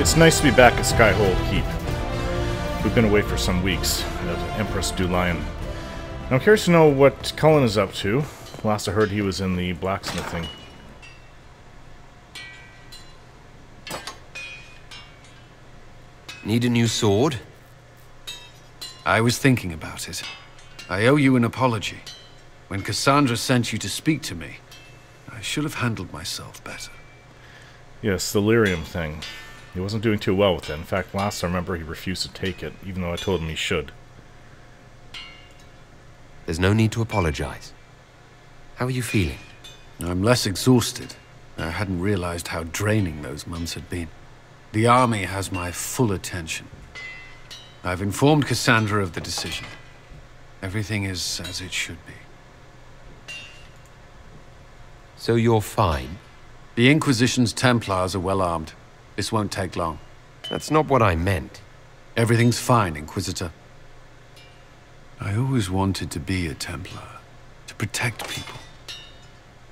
It's nice to be back at Skyhold Keep. We've been away for some weeks at Empress Du Lion. I'm curious to know what Cullen is up to. Last I heard he was in the blacksmithing. Need a new sword? I was thinking about it. I owe you an apology. When Cassandra sent you to speak to me, I should have handled myself better. Yes, the lyrium thing. He wasn't doing too well with it. In fact, last I remember he refused to take it, even though I told him he should. There's no need to apologize. How are you feeling? I'm less exhausted. I hadn't realized how draining those months had been. The army has my full attention. I've informed Cassandra of the decision. Everything is as it should be. So you're fine? The Inquisition's Templars are well armed. This won't take long. That's not what I meant. Everything's fine, Inquisitor. I always wanted to be a Templar, to protect people.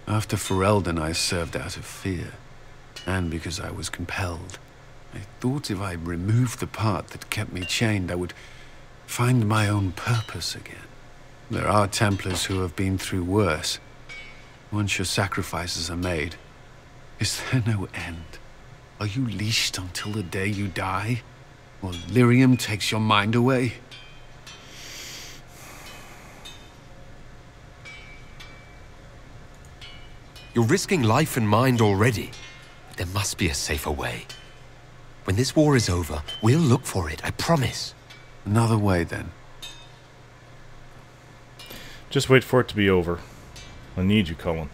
After Ferelden, I served out of fear, and because I was compelled. I thought if I removed the part that kept me chained, I would find my own purpose again. There are Templars who have been through worse. Once your sacrifices are made, is there no end? Are you leashed until the day you die? Or lyrium takes your mind away? You're risking life and mind already. There must be a safer way. When this war is over, we'll look for it, I promise. Another way, then. Just wait for it to be over. I need you, Cullen.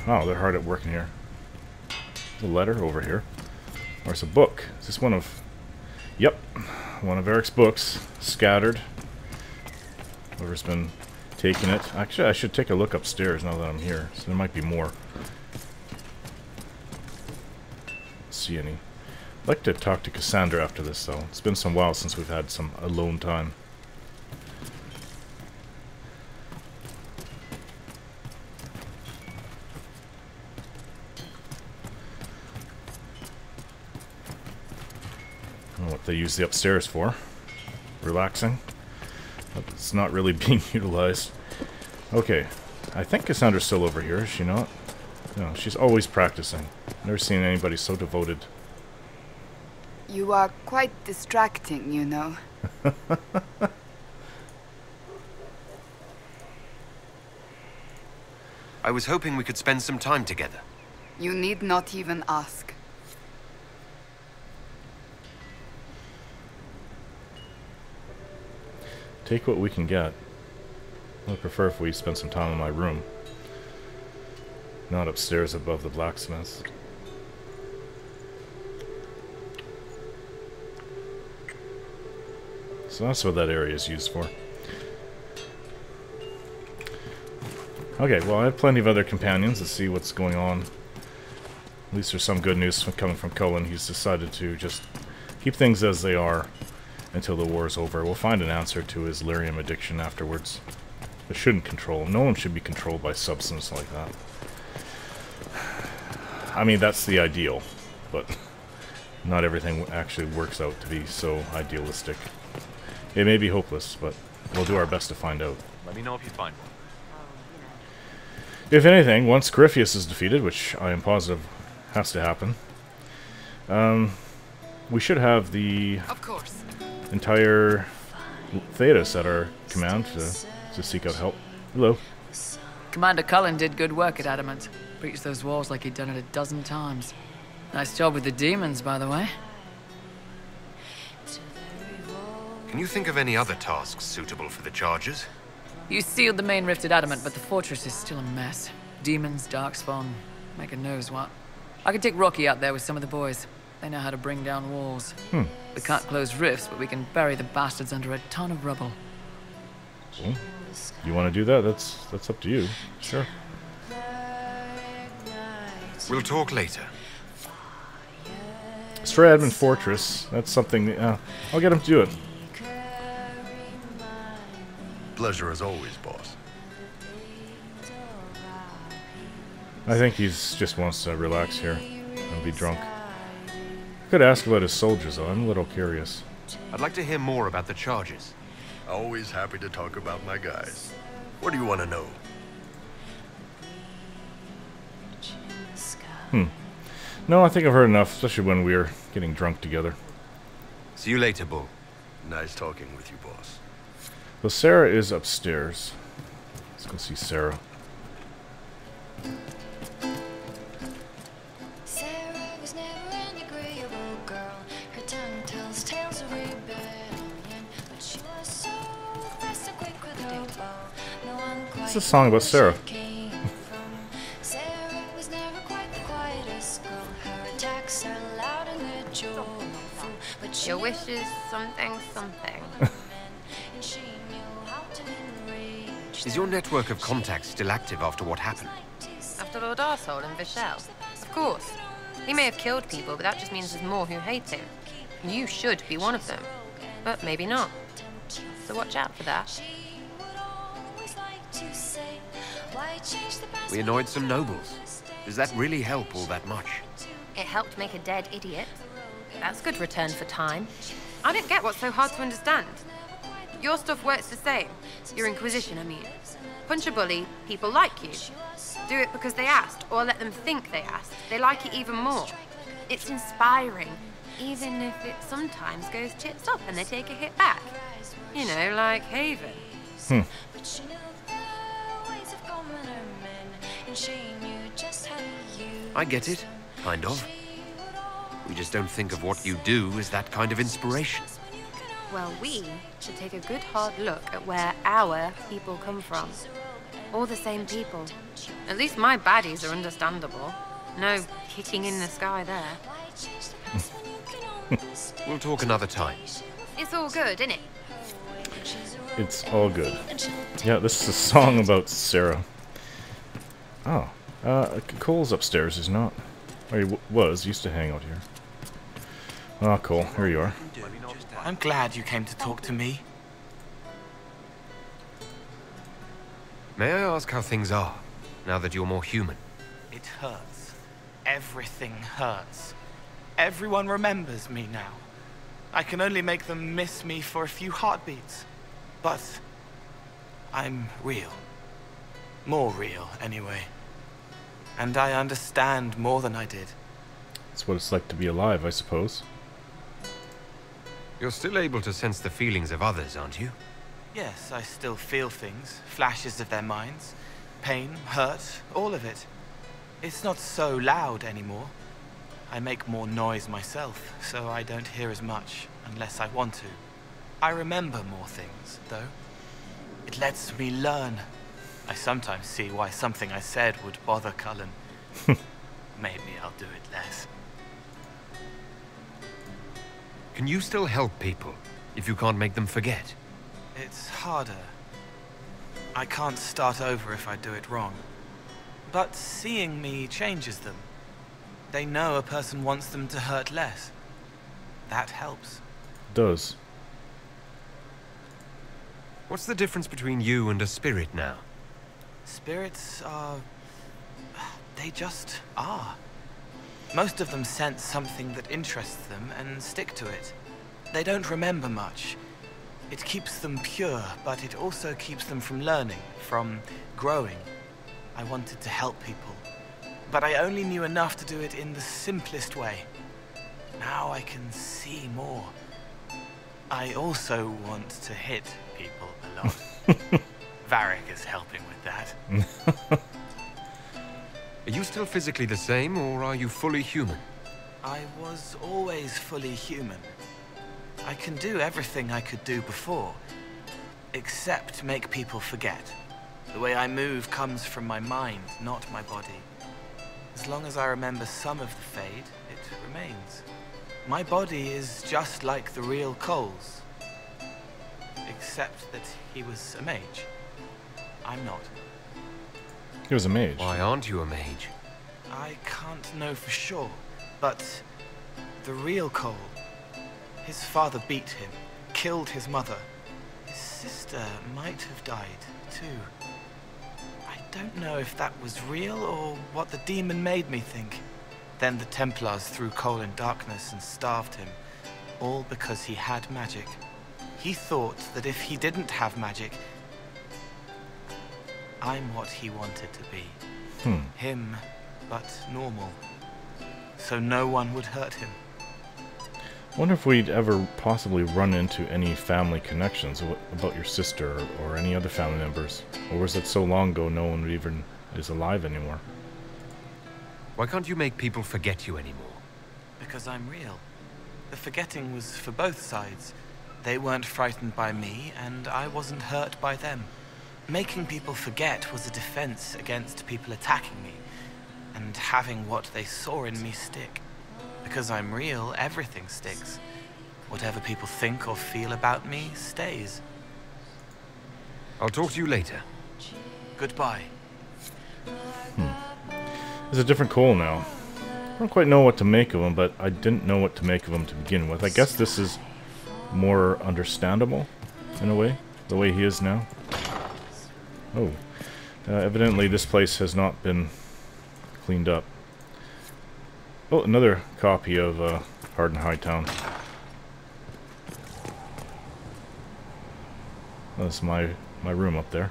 Oh, they're hard at work in here. There's a letter over here. Or it's a book. Is this one of... Yep. One of Eric's books. Scattered. Whoever's been taking it. Actually, I should take a look upstairs now that I'm here. So there might be more. See any. I'd like to talk to Cassandra after this, though. It's been some while since we've had some alone time. I don't know what they use the upstairs for. Relaxing. But it's not really being utilized. Okay. I think Cassandra's still over here, is she not? No, she's always practicing. Never seen anybody so devoted. You are quite distracting, you know. I was hoping we could spend some time together. You need not even ask. Take what we can get. I would prefer if we spent some time in my room. Not upstairs above the blacksmiths. So that's what that area is used for. Okay, well I have plenty of other companions to see what's going on. At least there's some good news coming from Cullen. He's decided to just keep things as they are until the war is over. We'll find an answer to his lyrium addiction afterwards. It shouldn't control him. No one should be controlled by substance like that. I mean, that's the ideal, but not everything actually works out to be so idealistic. It may be hopeless, but we'll do our best to find out. Let me know if you find one. If anything, once Gryphius is defeated, which I am positive has to happen, we should have the entire Thetis at our command to seek out help. Hello. Commander Cullen did good work at Adamant. Breached those walls like he'd done it a dozen times. Nice job with the demons, by the way. Can you think of any other tasks suitable for the charges? You sealed the main rift at Adamant, but the fortress is still a mess. Demons, darkspawn, make a knows what. I could take Rocky out there with some of the boys. They know how to bring down walls. We can't close rifts, but we can bury the bastards under a ton of rubble. Well, you want to do that? That's up to you. Sure. We'll talk later. Stradman Fortress. That's something. I'll get him to do it. Pleasure as always, boss. I think he's just wants to relax here. and be drunk. Could ask about his soldiers, though. I'm a little curious. I'd like to hear more about the charges. Always happy to talk about my guys. What do you want to know? No, I think I've heard enough, especially when we were getting drunk together. See you later, Bull. Nice talking with you, boss. So Sarah is upstairs. Let's go see Sarah. Sarah was never an agreeable girl. Her tongue tells tales of rebellion, but she was so fast and quick with her bow. No one quite It's a song about Sarah. came from. Sarah was never quite the quietest girl. Her attacks are loud and they're joyful, but she Your wish is something, something. and she knew how to enrage. Is your network of contacts still active after what happened? After Lord Arsehole and Vishel. Of course. He may have killed people, but that just means there's more who hate him. You should be one of them. But maybe not. So watch out for that. We annoyed some nobles. Does that really help all that much? It helped make a dead idiot. That's good return for time. I don't get what's so hard to understand. Your stuff works the same. Your Inquisition, I mean. Punch a bully, people like you. Do it because they asked, or let them think they asked. They like it even more. It's inspiring, even if it sometimes goes tits up and they take a hit back. You know, like Haven. I get it, kind of. We just don't think of what you do as that kind of inspiration. Well, we should take a good hard look at where our people come from. All the same people. At least my baddies are understandable. No kicking in the sky there. We'll talk another time. It's all good, innit? It's all good. Yeah, this is a song about Sarah. Oh. Cole's upstairs, is not. Or he used to hang out here. Ah, Cole, here you are. I'm glad you came to talk to me. May I ask how things are, now that you're more human? It hurts. Everything hurts. Everyone remembers me now. I can only make them miss me for a few heartbeats. But I'm real. More real, anyway. And I understand more than I did. That's what it's like to be alive, I suppose. You're still able to sense the feelings of others, aren't you? Yes, I still feel things, flashes of their minds. Pain, hurt, all of it. It's not so loud anymore. I make more noise myself, so I don't hear as much unless I want to. I remember more things, though. It lets me learn. I sometimes see why something I said would bother Cullen. Maybe I'll do it less. Can you still help people if you can't make them forget? It's harder. I can't start over if I do it wrong. But seeing me changes them. They know a person wants them to hurt less. That helps. Does. What's the difference between you and a spirit now? Spirits are... they just are. Most of them sense something that interests them and stick to it. They don't remember much. It keeps them pure, but it also keeps them from learning, from growing. I wanted to help people, but I only knew enough to do it in the simplest way. Now I can see more. I also want to hit people a lot. Varric is helping with that. Are you still physically the same, or are you fully human? I was always fully human. I can do everything I could do before, except make people forget. The way I move comes from my mind, not my body. As long as I remember some of the Fade, it remains. My body is just like the real Cole's, except that he was a mage. I'm not. He was a mage. Why aren't you a mage? I can't know for sure, but the real Cole, his father beat him, killed his mother. His sister might have died, too. I don't know if that was real or what the demon made me think. Then the Templars threw coal in darkness and starved him, all because he had magic. He thought that if he didn't have magic, I'm what he wanted to be. Him, but normal. So no one would hurt him. I wonder if we'd ever possibly run into any family connections about your sister or any other family members. Or was it so long ago no one even is alive anymore? Why can't you make people forget you anymore? Because I'm real. The forgetting was for both sides. They weren't frightened by me, and I wasn't hurt by them. Making people forget was a defense against people attacking me, and having what they saw in me stick. Because I'm real, everything sticks. Whatever people think or feel about me stays. I'll talk to you later. Goodbye. There's a different Cole now. I don't quite know what to make of him, but I didn't know what to make of him to begin with. I guess this is more understandable, in a way, the way he is now. Oh. Evidently this place has not been cleaned up. Oh, another copy of Hard and Hightown. That's my room up there.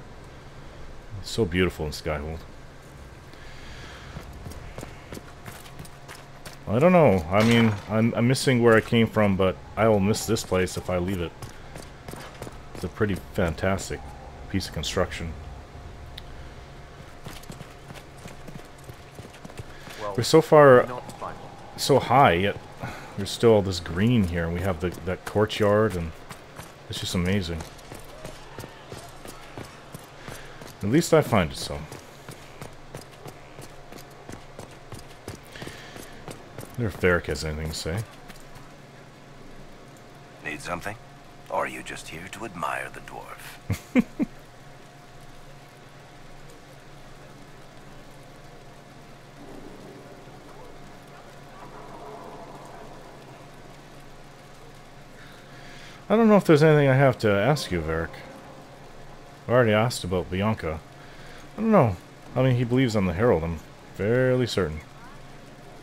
It's so beautiful in Skyhold. I don't know. I mean, I'm missing where I came from, but I'll miss this place if I leave it. It's a pretty fantastic piece of construction. Well, we're so far so high, yet there's still all this green here, and we have that courtyard, and it's just amazing. At least I find it so. I wonder if Varric has anything to say. Need something? Or are you just here to admire the dwarf? I don't know if there's anything I have to ask you, Varric. I already asked about Bianca. I don't know. I mean, he believes I'm the Herald. I'm fairly certain.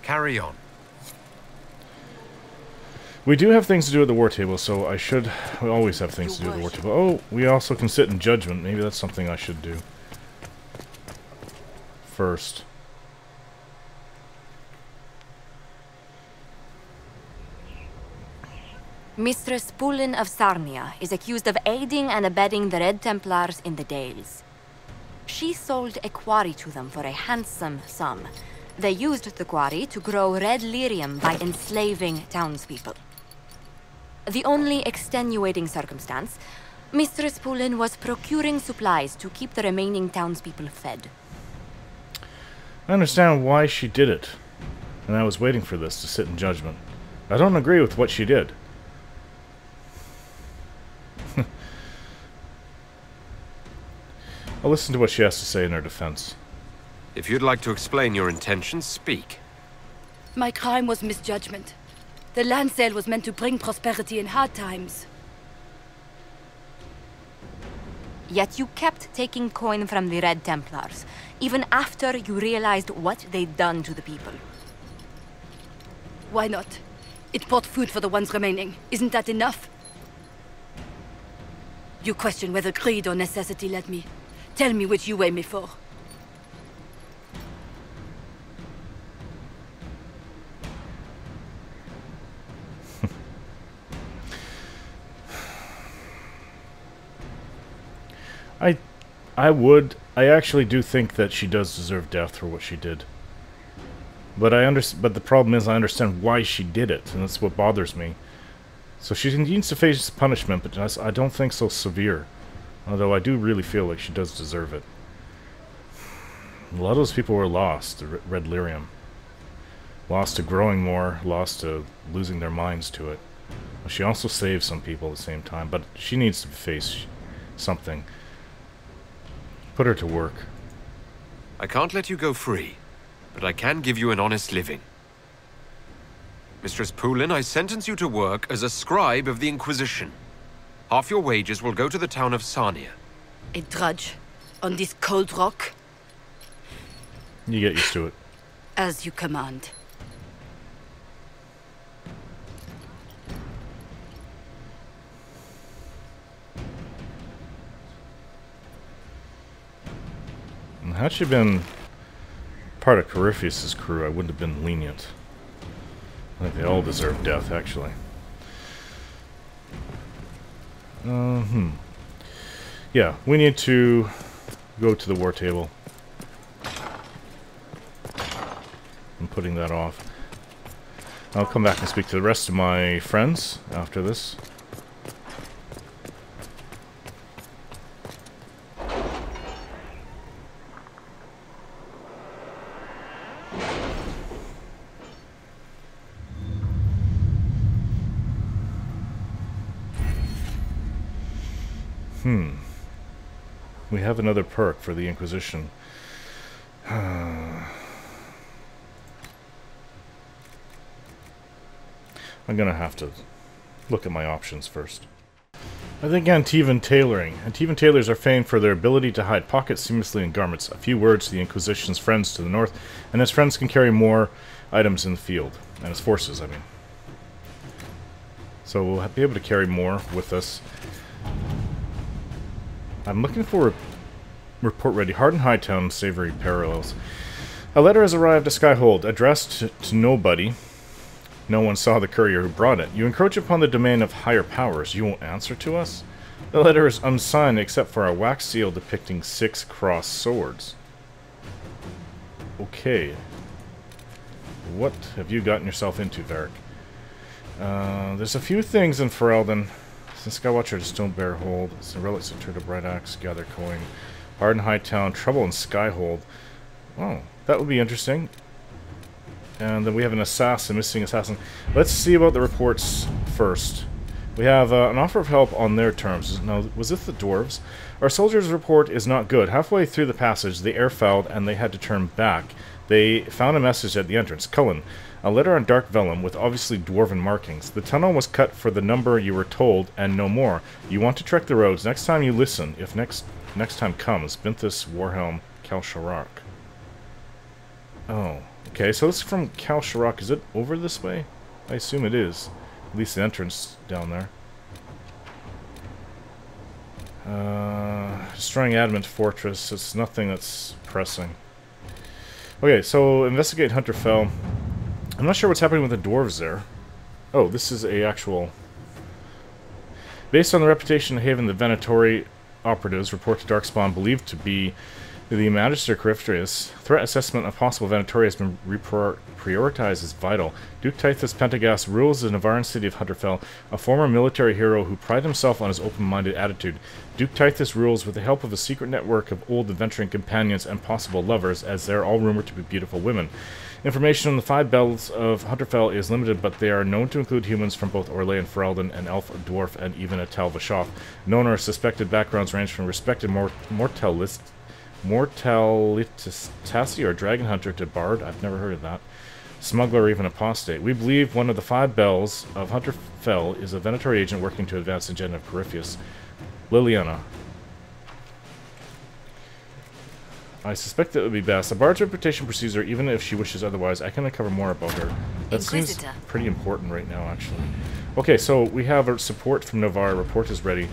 Carry on. We do have things to do at the war table, so we always have things to do at the war table. Oh, we also can sit in judgment. Maybe that's something I should do first. Mistress Poulin of Sahrnia is accused of aiding and abetting the Red Templars in the Dales. She sold a quarry to them for a handsome sum. They used the quarry to grow red lyrium by enslaving townspeople. The only extenuating circumstance, Mistress Poulin was procuring supplies to keep the remaining townspeople fed. I understand why she did it, and I was waiting for this to sit in judgment. I don't agree with what she did. I'll listen to what she has to say in her defense. If you'd like to explain your intentions, speak. My crime was misjudgment. The land sale was meant to bring prosperity in hard times. Yet you kept taking coin from the Red Templars, even after you realized what they'd done to the people. Why not? It bought food for the ones remaining. Isn't that enough? You question whether greed or necessity led me. Tell me which you weigh me for. I actually do think that she does deserve death for what she did. But but the problem is I understand why she did it, and that's what bothers me. So she needs to face punishment, but I don't think so severe. Although I do really feel like she does deserve it. A lot of those people were lost to red lyrium. Lost to growing more, lost to losing their minds to it. Well, she also saved some people at the same time, but she needs to face something. Put her to work. I can't let you go free, but I can give you an honest living. Mistress Poulin, I sentence you to work as a scribe of the Inquisition. Half your wages will go to the town of Sahrnia. A drudge on this cold rock? You get used to it. As you command. Had she been part of Corypheus' crew, I wouldn't have been lenient. I think they all deserve death, actually. Yeah, we need to go to the war table. I'm putting that off. I'll come back and speak to the rest of my friends after this. We have another perk for the Inquisition. I'm gonna have to look at my options first. I think Antivan tailoring. Antivan tailors are famed for their ability to hide pockets seamlessly in garments. A few words to the Inquisition's friends to the north, and his friends can carry more items in the field. And his forces, I mean. So we'll be able to carry more with us. I'm looking for a report ready. Hard and Hightown savory parallels. A letter has arrived at Skyhold, addressed to nobody. No one saw the courier who brought it. You encroach upon the domain of higher powers. You won't answer to us? The letter is unsigned except for a wax seal depicting 6 crossed swords. Okay. What have you gotten yourself into, Varric? There's a few things in Ferelden. Since Skywatcher just don't bear hold. It's the relics of Turtle Bright Axe, Gather Coin. Hard and Hightown, Trouble in Skyhold. Oh, that would be interesting. And then we have an assassin, missing assassin. Let's see about the reports first. We have an offer of help on their terms. Now, was this the dwarves? Our soldiers' report is not good. Halfway through the passage, the air fouled and they had to turn back. They found a message at the entrance. Cullen, a letter on dark vellum with obviously dwarven markings. The tunnel was cut for the number you were told and no more. You want to trek the roads. Next time you listen, if next time comes, Binthus, Warhelm, Cal Sharrak. Oh, okay, so it's from Cal Sharrak. Is it over this way? I assume it is. At least the entrance down there. Destroying Adamant Fortress. It's nothing that's pressing. Okay, so investigate Hunterfell. I'm not sure what's happening with the dwarves there. Oh, this is a actual... Based on the reputation of Haven, the Venatori operatives report to Darkspawn believed to be the Magister Corypheus. Threat assessment of possible Venatori has been prioritized as vital. Duke Tithus Pentagast rules the Navaran city of Hunterfell, a former military hero who prided himself on his open-minded attitude. Duke Tithus rules with the help of a secret network of old adventuring companions and possible lovers, as they are all rumored to be beautiful women. Information on the 5 bells of Hunterfell is limited, but they are known to include humans from both Orlais and Ferelden, an elf, a dwarf, and even a Tal Vashoth. Known or suspected backgrounds range from respected Mortalitasi or Dragon Hunter to Bard. I've never heard of that. Smuggler or even apostate. We believe one of the 5 bells of Hunterfell is a Venatori agent working to advance the agenda of Corypheus. Liliana. I suspect that would be best. A bard's reputation precedes her, even if she wishes otherwise. I can uncover more about her. That seems pretty important right now, actually. Okay, so we have a support from Navarre. Report is ready.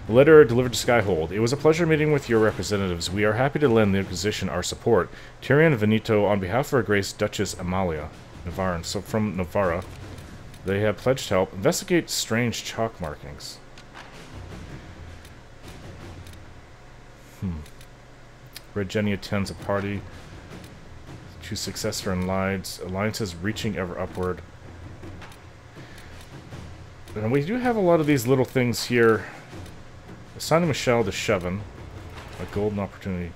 A letter delivered to Skyhold. It was a pleasure meeting with your representatives. We are happy to lend the Inquisition our support. Tyrion Veneto, on behalf of Her Grace Duchess Amalia. Navarre. So from Navarra, they have pledged help. Investigate strange chalk markings. Red Jenny attends a party. Choose successor in alliances reaching ever upward. And we do have a lot of these little things here. Assign Michelle to Shevin. A golden opportunity.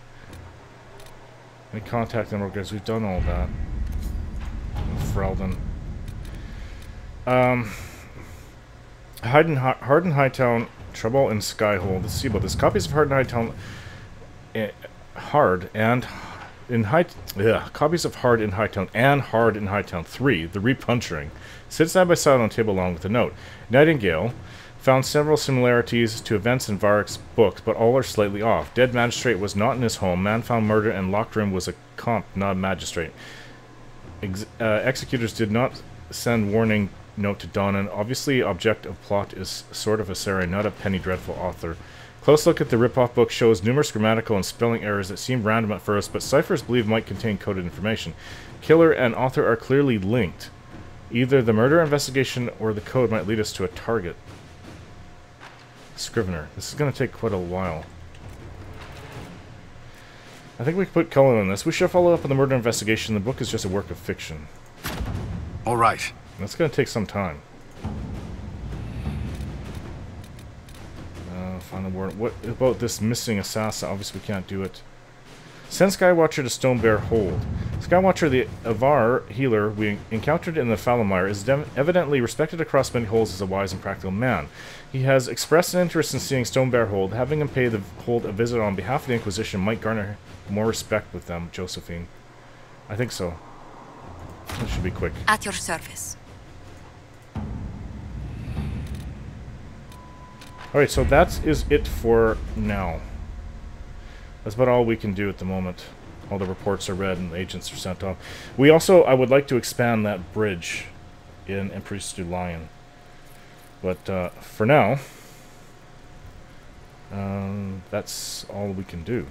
Any contact them, guys. We've done all that. Ferelden. Hard and Hightown. Trouble in Skyhold. Let's see about this. Copies of Hard and Hightown. Copies of Hard in Hightown and Hard in Hightown 3, The Repunchering, sit side by side on a table along with a note. Nightingale found several similarities to events in Varric's books, but all are slightly off. Dead magistrate was not in his home. Man found murder and locked room was a comp, not a magistrate. Executors did not send warning note to Donnan. Obviously, object of plot is sort of a Sarah, not a penny dreadful author. Close look at the rip-off book shows numerous grammatical and spelling errors that seem random at first, but ciphers believe might contain coded information. Killer and author are clearly linked. Either the murder investigation or the code might lead us to a target. Scrivener. This is going to take quite a while. I think we can put Cullen on this. We should follow up on the murder investigation. The book is just a work of fiction. All right. That's going to take some time. Find the warrant. What about this missing assassin? Obviously we can't do it. Send Skywatcher to Stonebear Hold. Skywatcher, the Avar healer we encountered in the Falomire, is evidently respected across many holds as a wise and practical man. He has expressed an interest in seeing Stonebear Hold. Having him pay the hold a visit on behalf of the Inquisition might garner more respect with them, Josephine. I think so. This should be quick. At your service. Alright, so that is it for now. That's about all we can do at the moment. All the reports are read and the agents are sent off. We also, I would like to expand that bridge in Empress du Lion. But for now, that's all we can do.